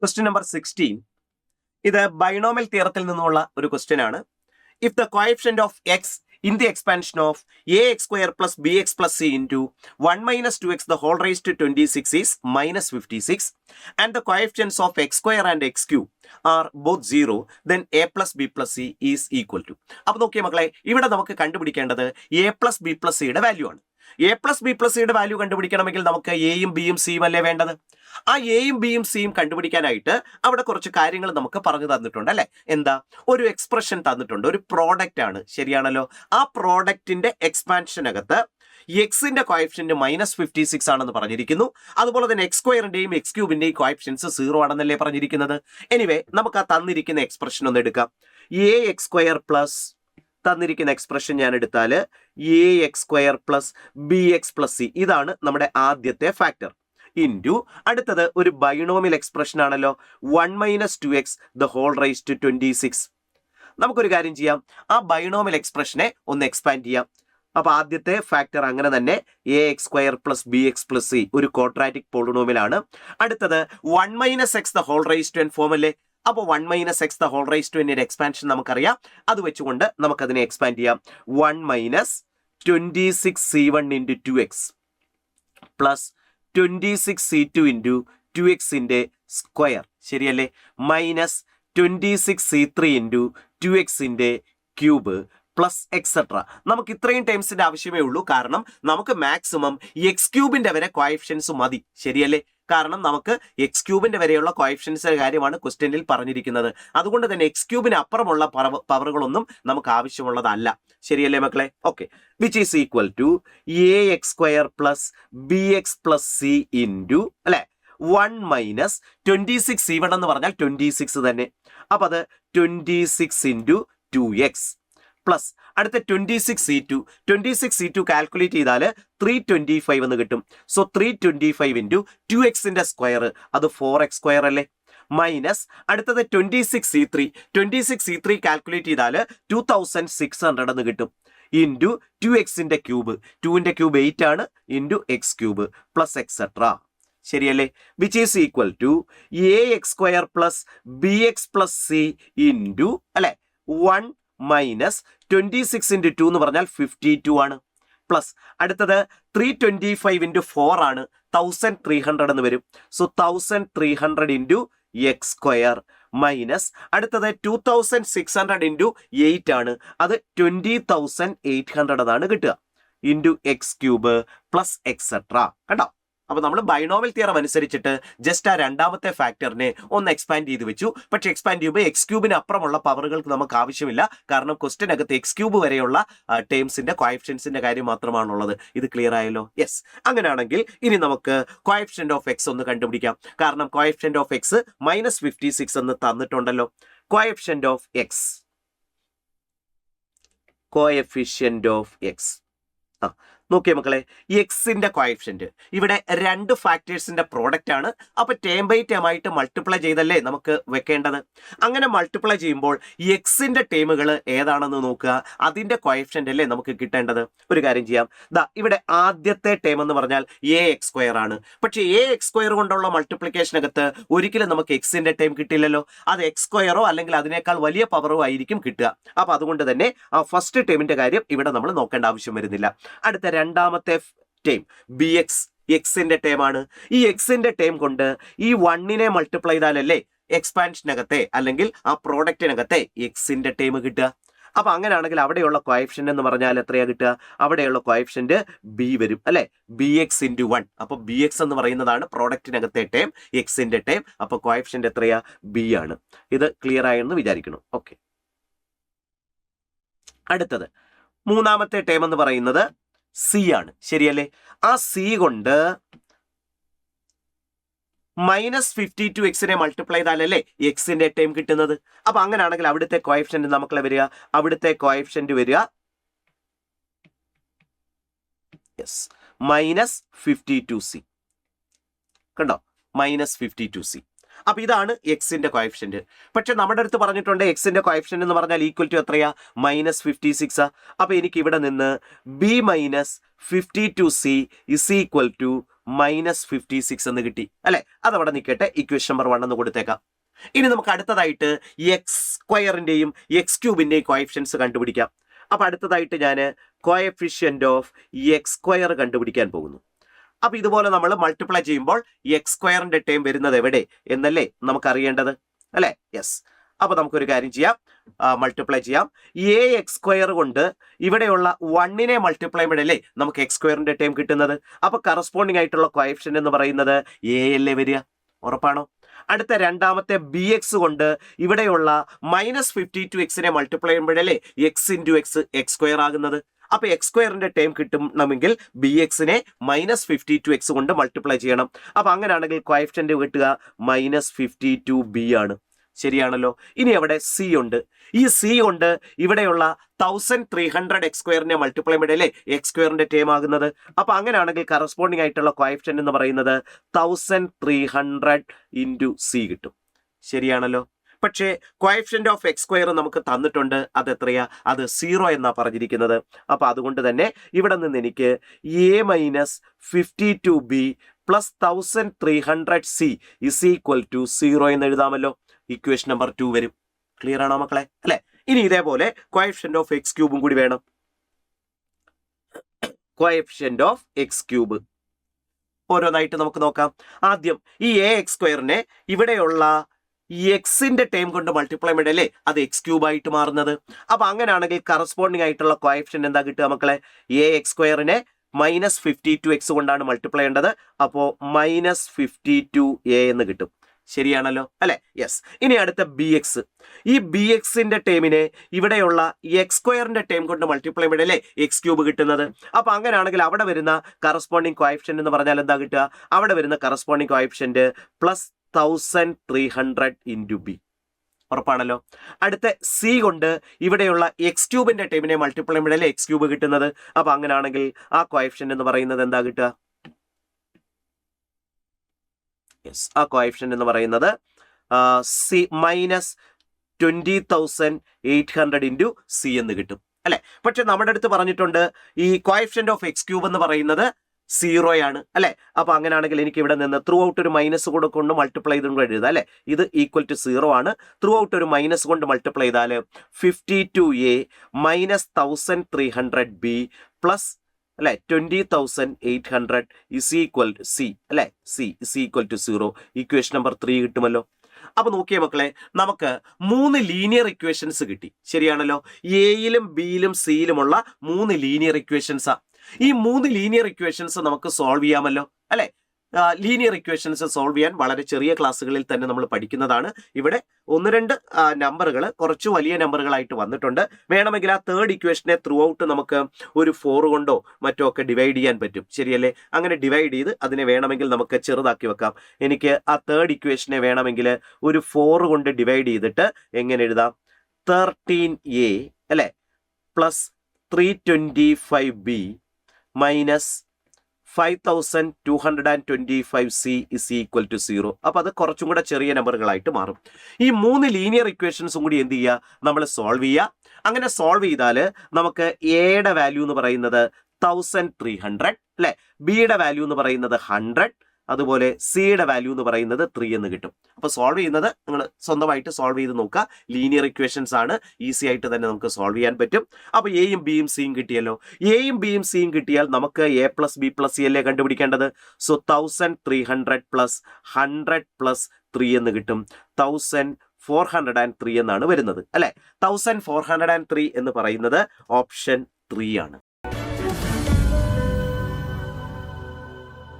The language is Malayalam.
Question number 16. ഇത് ബൈനോമിയൽ തിയറത്തിൽ നിന്നുള്ള ഒരു ക്വസ്റ്റ്യൻ ആണ്. If the coefficient of X in the expansion of ax square plus bx plus c into 1 minus 2x the whole raised to 26 is minus 56 and the coefficients of x square and x cube are both 0, then a plus b plus c is equal to. അപ്പോൾ നോക്കിയേ മക്കളെ, ഇവിടെ നമുക്ക് കണ്ടുപിടിക്കേണ്ടത് a plus b plus c യുടെ വാല്യൂ ആണ്. എ പ്ലസ് ബി പ്ലസ് സിയുടെ വാല്യൂ കണ്ടുപിടിക്കണമെങ്കിൽ നമുക്ക് എയും ബിയും സിയും അല്ലേ വേണ്ടത്. ആ എയും ബിയും സിയും കണ്ടുപിടിക്കാനായിട്ട് അവിടെ കുറച്ച് കാര്യങ്ങൾ നമുക്ക് പറഞ്ഞു തന്നിട്ടുണ്ട് അല്ലെ. എന്താ, ഒരു എക്സ്പ്രഷൻ തന്നിട്ടുണ്ട്, ഒരു പ്രോഡക്റ്റ് ആണ്, ശരിയാണല്ലോ. ആ പ്രോഡക്റ്റിന്റെ എക്സ്പാൻഷനകത്ത് എക്സിന്റെ കോഎഫിഷ്യന്റ് -56 ആണെന്ന് പറഞ്ഞിരിക്കുന്നു. അതുപോലെ തന്നെ എക്സ് സ്ക്വയറിന്റെയും എക്സ് ക്യൂബിന്റെയും കോഎഫിഷ്യൻസ് 0 ആണെന്നല്ലേ പറഞ്ഞിരിക്കുന്നത്. എനിവേ, നമുക്ക് ആ തന്നിരിക്കുന്ന എക്സ്പ്രഷൻ ഒന്ന് എടുക്കാം. എ എക്സ് സ്ക്വയർ പ്ലസ് തന്നിരിക്കുന്ന എക്സ്പ്രഷൻ ഞാൻ എടുത്താൽ A X square plus B X plus C, ഇതാണ് നമ്മുടെ ആദ്യത്തെ ഫാക്ടർ. ഇൻറ്റു അടുത്തത് ഒരു ബൈനോമിയൽ എക്സ്പ്രഷൻ ആണല്ലോ, 1 - 2x the whole raised to 26. നമുക്കൊരു കാര്യം ചെയ്യാം, ആ ബൈനോമിയൽ എക്സ്പ്രഷനെ ഒന്ന് എക്സ്പാൻഡ് ചെയ്യാം. അപ്പൊ ആദ്യത്തെ ഫാക്ടർ അങ്ങനെ തന്നെ A X square plus B X plus C ഒരു ക്വാഡ്രാറ്റിക് പോളിനോമിയൽ ആണ്. അടുത്തത് 1 - x the whole raised to n form അല്ലേ. അപ്പോൾ 1 - x the whole raised to n ന്റെ എക്സ്പാൻഷൻ നമുക്കറിയാം. അത് വെച്ചുകൊണ്ട് നമുക്കതിനെ എക്സ്പാൻഡ് ചെയ്യാം. 1 - 26c1 into 2x plus 26c2 into 2x square, ശരിയല്ലേ, minus 26c3 into 2x cube plus etcetera. നമുക്ക് ഇത്രയും ടേംസിന്റെ ആവശ്യമേ ഉള്ളൂ, കാരണം നമുക്ക് മാക്സിമം എക്സ് ക്യൂബിന്റെ വരെ കോഎഫിഷ്യൻസ് മതി, ശരിയല്ലേ. കാരണം നമുക്ക് എക്സ് ക്യൂബിന്റെ വരെയുള്ള കോഎഫിഷ്യൻസിന്റെ കാര്യമാണ് ക്വസ്റ്റ്യനിൽ പറഞ്ഞിരിക്കുന്നത്. അതുകൊണ്ട് തന്നെ എക്സ് ക്യൂബിന് അപ്പുറമുള്ള പവറുകളൊന്നും നമുക്ക് ആവശ്യമുള്ളതല്ല, ശരിയല്ലേ മക്കളെ. Okay, which is equal to A X square plus B X plus C into അല്ലെ 1 - 26c1 എന്ന് പറഞ്ഞാൽ 26 തന്നെ. അപ്പൊ അത് 26 into 2x പ്ലസ് അടുത്ത 26c2 കാൽക്കുലേറ്റ് ചെയ്താൽ 325 എന്ന് കിട്ടും. സോ 325 into 2x സ്ക്വയർ, അത് 4x സ്ക്വയർ അല്ലേ, മൈനസ് അടുത്തത് 26c3 കാൽക്കുലേറ്റ് ചെയ്താൽ 2600 എന്ന് കിട്ടും. ഇൻറ്റു 2x ക്യൂബ്, 2 ക്യൂബ് 8 ആണ്, into X cube plus etcetera, ശരിയല്ലേ. Which is equal to A X square plus B X plus C into അല്ലെ 1 - 26 into 2 എന്ന് പറഞ്ഞാൽ 52 ആണ്. പ്ലസ് അടുത്തത് 325 into 4 ആണ്, 1300 എന്ന് വരും. So 1300 into X square minus അടുത്തത് 2600 into 8 ആണ്, അത് 20,800 എന്നാണ് കിട്ടുക, into X cube plus etcetera. കണ്ടോ, അപ്പൊ നമ്മൾ ബൈനോമിയൽ തിയറം അനുസരിച്ചിട്ട് ജസ്റ്റ് ആ രണ്ടാമത്തെ ഫാക്ടറിനെ ഒന്ന് എക്സ്പാൻഡ് ചെയ്ത് വെച്ചു. പക്ഷെ എക്സ്പാൻഡ് ചെയ്യുമ്പോൾ എക്സ് ക്യൂബിന് അപ്പുറമുള്ള പവറുകൾക്ക് നമുക്ക് ആവശ്യമില്ല, കാരണം ക്വസ്റ്റ്യനകത്ത് എക്സ് ക്യൂബ് വരെയുള്ള ടേംസിന്റെ കോഎഫിഷ്യൻസിന്റെ കാര്യം മാത്രമാണുള്ളത്. ഇത് ക്ലിയർ ആയല്ലോ? യെസ്. അങ്ങനെയാണെങ്കിൽ ഇനി നമുക്ക് കോഎഫിഷ്യന്റ് ഓഫ് എക്സ് ഒന്ന് കണ്ടുപിടിക്കാം. കാരണം കോഎഫിഷ്യന്റ് ഓഫ് എക്സ് -56 എന്ന് തന്നിട്ടുണ്ടല്ലോ. കോഎഫിഷ്യന്റ് ഓഫ് എക്സ് നോക്കിയേ മക്കളെ, എക്സിന്റെ കോഎഫിഷ്യന്റ് ഇവിടെ രണ്ട് ഫാക്ടേഴ്സിന്റെ പ്രോഡക്റ്റ് ആണ്. അപ്പൊ ടേം ബൈ ടേം ആയിട്ട് മൾട്ടിപ്ലൈ ചെയ്തല്ലേ നമുക്ക് വെക്കേണ്ടത്. അങ്ങനെ മൾട്ടിപ്ലൈ ചെയ്യുമ്പോൾ എക്സിന്റെ ടേമുകൾ ഏതാണെന്ന് നോക്കുക, അതിന്റെ കോഎഫിഷ്യന്റ് അല്ലേ നമുക്ക് കിട്ടേണ്ടത്. ഒരു കാര്യം ചെയ്യാം, ദാ ഇവിടെ ആദ്യത്തെ ടേം എന്ന് പറഞ്ഞാൽ എ എക്സ് സ്ക്വയർ ആണ്. പക്ഷെ എ എക്സ് സ്ക്വയർ കൊണ്ടുള്ള മൾട്ടിപ്ലിക്കേഷനകത്ത് ഒരിക്കലും നമുക്ക് എക്സിന്റെ ടേം കിട്ടില്ലല്ലോ. അത് എക്സ് സ്ക്വയറോ അല്ലെങ്കിൽ അതിനേക്കാൾ വലിയ പവറോ ആയിരിക്കും കിട്ടുക. അപ്പൊ അതുകൊണ്ട് തന്നെ ആ ഫസ്റ്റ് ടേമിന്റെ കാര്യം ഇവിടെ നമ്മൾ നോക്കേണ്ട ആവശ്യം വരുന്നില്ല. അടുത്ത രണ്ടാമത്തെ ടേം ബി എക്സ്, എക്സിന്റെ ടേം ആണ്. ഈ എക്സിന്റെ ടേം കൊണ്ട് ഈ 1നെ മൾട്ടിപ്ലൈ ചെയ്താലല്ലേ എക്സ്പാൻഷനകത്തെ അല്ലെങ്കിൽ ആ പ്രോഡക്റ്റിനകത്തെ എക്സിന്റെ ടേം കിട്ടുക. അപ്പൊ അങ്ങനെയാണെങ്കിൽ അവിടെയുള്ള കോഎഫിഷ്യന്റ് എന്ന് പറഞ്ഞാൽ എത്രയാ കിട്ടുക? അവിടെയുള്ള കോഎഫിഷ്യന്റ് ബി വരും അല്ലെ, ബി എക്സ് ഇൻറ്റു 1. അപ്പൊ ബി എക്സ് എന്ന് പറയുന്നതാണ് പ്രോഡക്റ്റിനകത്തെ ടേം, എക്സിന്റെ ടേം. അപ്പൊ കോഎഫിഷ്യന്റ് എത്രയാ? ബി ആണ്. ഇത് ക്ലിയർ ആയെന്ന് വിചാരിക്കണം. ഓക്കെ, അടുത്തത് മൂന്നാമത്തെ ടേം എന്ന് പറയുന്നത് സി ആണ്, ശരിയല്ലേ. ആ സി കൊണ്ട് -52x മൾട്ടിപ്ലൈ ചെയ്താലല്ലേ എക്സിന്റെ ടേം കിട്ടുന്നത്. അപ്പൊ അങ്ങനെയാണെങ്കിൽ അവിടുത്തെ കോഎഫിഷ്യന്റ് നമുക്ക് വരിക, അവിടുത്തെ കോഎഫിഷ്യന്റ് വരിക -52c. കണ്ടോ, -52c. അപ്പൊ ഇതാണ് എക്സിന്റെ കോഎഫിഷ്യന്റ്. പക്ഷെ നമ്മുടെ അടുത്ത് പറഞ്ഞിട്ടുണ്ട് എക്സിന്റെ കോഎഫിഷ്യന്റ് എന്ന് പറഞ്ഞാൽ ഈക്വൽ ടു എത്രയാ? -56 ആ. അപ്പൊ എനിക്ക് ഇവിടെ നിന്ന് b - 52c is equal to -56 എന്ന് കിട്ടി അല്ലെ. അതവിടെ നിൽക്കട്ടെ, ഇക്വേഷൻ നമ്പർ 1 എന്ന് കൊടുത്തേക്കാം. ഇനി നമുക്ക് അടുത്തതായിട്ട് എക്സ് സ്ക്വയറിന്റെയും എക്സ് ക്യൂബിന്റെയും കോഎഫിഷ്യൻസ് കണ്ടുപിടിക്കാം. അപ്പൊ അടുത്തതായിട്ട് ഞാൻ കോഎഫിഷ്യന്റ് ഓഫ് എക്സ് സ്ക്വയർ കണ്ടുപിടിക്കാൻ പോകുന്നു. അപ്പൊ ഇതുപോലെ നമ്മൾ മൾട്ടിപ്ലൈ ചെയ്യുമ്പോൾ എക്സ് സ്ക്വയറിന്റെ ടേം വരുന്നത് എവിടെ എന്നല്ലേ നമുക്ക് അറിയേണ്ടത് അല്ലെ. യെസ്. അപ്പൊ നമുക്കൊരു കാര്യം ചെയ്യാം, മൾട്ടിപ്ലൈ ചെയ്യാം. എ എക്സ് സ്ക്വയർ കൊണ്ട് ഇവിടെയുള്ള 1നെ മൾട്ടിപ്ലൈ ചെയ്യണല്ലേ നമുക്ക് എക്സ് സ്ക്വയറിന്റെ ടേം കിട്ടുന്നത്. അപ്പൊ കറസ്പോണ്ടിങ് ആയിട്ടുള്ള കോഎഫിഷ്യന്റ് എന്ന് പറയുന്നത് എ അല്ലേ വരിക, ഉറപ്പാണോ? അടുത്ത രണ്ടാമത്തെ ബി എക്സ് കൊണ്ട് ഇവിടെയുള്ള -52x മൾട്ടിപ്ലൈ ചെയ്യുമ്പോഴല്ലേ X into X X square ആകുന്നത്. അപ്പൊ എക്സ് സ്ക്വയറിന്റെ ടേം കിട്ടണമെങ്കിൽ ബി എക്സിനെ -52x കൊണ്ട് മൾട്ടിപ്ലൈ ചെയ്യണം. അപ്പൊ അങ്ങനെയാണെങ്കിൽ കോഎഫിഷ്യന്റ് കിട്ടുക -52b ആണ്. ശരിയാണല്ലോ. ഇനി അവിടെ സി ഉണ്ട്. ഈ സി കൊണ്ട് ഇവിടെയുള്ള 1300 എക്സ് സ്ക്വയറിനെ മൾട്ടിപ്ലൈ ചെയ്യണല്ലേ എക്സ് സ്ക്വയറിന്റെ ടേം ആകുന്നത്. അപ്പൊ അങ്ങനെയാണെങ്കിൽ കറസ്പോണ്ടിങ് ആയിട്ടുള്ള കോഎഫിഷ്യന്റ് എന്ന് പറയുന്നത് 1300 ഇൻറ്റു സി കിട്ടും. ശരിയാണല്ലോ. പക്ഷേ കോഎഫിഷ്യന്റ് ഓഫ് എക്സ് സ്ക്വയർ നമുക്ക് തന്നിട്ടുണ്ട്. അത് എത്രയാ? അത് 0 എന്നാ പറഞ്ഞിരിക്കുന്നത്. അപ്പൊ അതുകൊണ്ട് തന്നെ ഇവിടെ നിന്ന് എനിക്ക് -52b + 1300c = 0 എന്ന് എഴുതാമല്ലോ. ഇക്വേഷൻ നമ്പർ 2 വരും. ക്ലിയർ ആണോ മക്കളെ? അല്ലെ. ഇനി ഇതേപോലെ കോഎഫിഷ്യന്റ് ഓഫ് എക്സ് ക്യൂബും കൂടി വേണം. കോഎഫിഷ്യന്റ് ഓഫ് എക്സ് ക്യൂബ് ഓരോന്നായിട്ട് നമുക്ക് നോക്കാം. ആദ്യം ഈ എ എക്സ് സ്ക്വയറിനെ ഇവിടെയുള്ള എക്സിന്റെ ടേം കൊണ്ട് മൾട്ടിപ്ലൈ ചെയ്യണല്ലേ അത് എക്സ് ക്യൂബ് ആയിട്ട് മാറുന്നത്. അപ്പൊ അങ്ങനെയാണെങ്കിൽ കറസ്പോണ്ടിങ് ആയിട്ടുള്ള കോഎഫിഷ്യന്റ് എന്താ കിട്ടുക മക്കളെ? എ എക്സ് സ്ക്വയറിനെ -52x കൊണ്ടാണ് മൾട്ടിപ്ലൈ ചെയ്യേണ്ടത്. അപ്പോ -52a എന്ന് കിട്ടും. ശരിയാണല്ലോ അല്ലെ. യെസ്. ഇനി അടുത്ത ബി എക്സ്. ഈ ബി എക്സിന്റെ ടേമിനെ ഇവിടെയുള്ള എക്സ് സ്ക്വയറിന്റെ ടേം കൊണ്ട് മൾട്ടിപ്ലൈ ചെയ്യണല്ലേ എക്സ് ക്യൂബ് കിട്ടുന്നത്. അപ്പൊ അങ്ങനെയാണെങ്കിൽ അവിടെ വരുന്ന കറസ്പോണ്ടിങ് കോഎഫിഷ്യന്റ് എന്ന് പറഞ്ഞാൽ എന്താ കിട്ടുക? അവിടെ വരുന്ന കറസ്പോണ്ടിങ് കോഎഫിഷ്യന്റ് +1300 ഇൻറ്റു ബി. ഉറപ്പാണല്ലോ. അടുത്ത സി കൊണ്ട് ഇവിടെയുള്ള എക്സ് ക്യൂബിന്റെ ടേമിനെ മൾട്ടിപ്ലൈ ചെയ്യണല്ലേ എക്സ് ക്യൂബ് കിട്ടുന്നത്. അപ്പൊ അങ്ങനെയാണെങ്കിൽ ആ കോഎഫിഷ്യന്റ് എന്ന് പറയുന്നത് എന്താ കിട്ടുക? ആ കോഎഫിഷ്യന്റ് എന്ന് പറയുന്നത് സി -20,800 ഇൻറ്റു സി എന്ന് കിട്ടും അല്ലെ. പക്ഷെ നമ്മുടെ അടുത്ത് പറഞ്ഞിട്ടുണ്ട് ഈ കോഎഫിഷ്യന്റ് ഓഫ് എക്സ് ക്യൂബ് എന്ന് പറയുന്നത് 0 ആണ് അല്ലെ. അപ്പൊ അങ്ങനെയാണെങ്കിൽ എനിക്ക് ഇവിടെ നിന്ന് ത്രൂ ഔട്ട് ഒരു മൈനസ് കൂടെ കൊണ്ട് മൾട്ടിപ്ലൈ ചെയ്തുകൊണ്ട് എഴുതാം അല്ലെ. ഇത് = 0 ആണ്. ത്രൂ ഔട്ട് ഒരു മൈനസ് കൊണ്ട് മൾട്ടിപ്ലൈ ചെയ്താൽ 52a -1300b പ്ലസ് അല്ലെ 20,800 = c അല്ലെ. c = 0. ഇക്വേഷൻ നമ്പർ 3 കിട്ടുമല്ലോ. അപ്പൊ നോക്കിയേ മക്കളെ, നമുക്ക് 3 ലീനിയർ ഇക്വേഷൻസ് കിട്ടി. ശരിയാണല്ലോ. എയിലും ബിയിലും സിയിലുമുള്ള 3 ലീനിയർ ഇക്വേഷൻസാ. ഈ 3 ലീനിയർ ഇക്വേഷൻസ് നമുക്ക് സോൾവ് ചെയ്യാമല്ലോ അല്ലെ. ലീനിയർ ഇക്വേഷൻസ് സോൾവ് ചെയ്യാൻ വളരെ ചെറിയ ക്ലാസ്സുകളിൽ തന്നെ നമ്മൾ പഠിക്കുന്നതാണ്. ഇവിടെ 1-2 നമ്പറുകൾ കുറച്ച് വലിയ നമ്പറുകളായിട്ട് വന്നിട്ടുണ്ട്. വേണമെങ്കിൽ ആ തേർഡ് ഇക്വേഷനെ ത്രൂ ഔട്ട് നമുക്ക് ഒരു 4 കൊണ്ടോ മറ്റോ ഒക്കെ ഡിവൈഡ് ചെയ്യാൻ പറ്റും. ശരിയല്ലേ. അങ്ങനെ ഡിവൈഡ് ചെയ്ത് അതിനെ വേണമെങ്കിൽ നമുക്ക് ചെറുതാക്കി വെക്കാം. എനിക്ക് ആ തേർഡ് ഇക്വേഷനെ വേണമെങ്കിൽ ഒരു 4 കൊണ്ട് ഡിവൈഡ് ചെയ്തിട്ട് എങ്ങനെ എഴുതാം? 13a അല്ലെ പ്ലസ് 325b മൈനസ് 5225c = 0. അപ്പൊ അത് കുറച്ചും കൂടെ ചെറിയ നമ്പറുകളായിട്ട് മാറും. ഈ 3 ലീനിയർ ഇക്വേഷൻസും കൂടി എന്ത് ചെയ്യുക? നമ്മൾ സോൾവ് ചെയ്യുക. അങ്ങനെ സോൾവ് ചെയ്താൽ നമുക്ക് എയുടെ വാല്യൂ എന്ന് പറയുന്നത് 1300 അല്ലെ, ബിയുടെ വാല്യൂ എന്ന് പറയുന്നത് 100, അതുപോലെ സിയുടെ വാല്യൂ എന്ന് പറയുന്നത് 3 എന്ന് കിട്ടും. അപ്പൊ സോൾവ് ചെയ്യുന്നത് നിങ്ങൾ സ്വന്തമായിട്ട് സോൾവ് ചെയ്ത് നോക്കുക. ലീനിയർ ഇക്വേഷൻസ് ആണ്, ഈസി ആയിട്ട് തന്നെ നമുക്ക് സോൾവ് ചെയ്യാൻ പറ്റും. അപ്പൊ എയും ബിയും സിയും കിട്ടിയല്ലോ. എയും ബിയും സിയും കിട്ടിയാൽ നമുക്ക് a + b + c അല്ലേ കണ്ടുപിടിക്കേണ്ടത്. സോ 1300 + 100 + 3 എന്ന് കിട്ടും. 1403 എന്നാണ് വരുന്നത് അല്ലെ. 1403 എന്ന് പറയുന്നത് ഓപ്ഷൻ 3 ആണ്.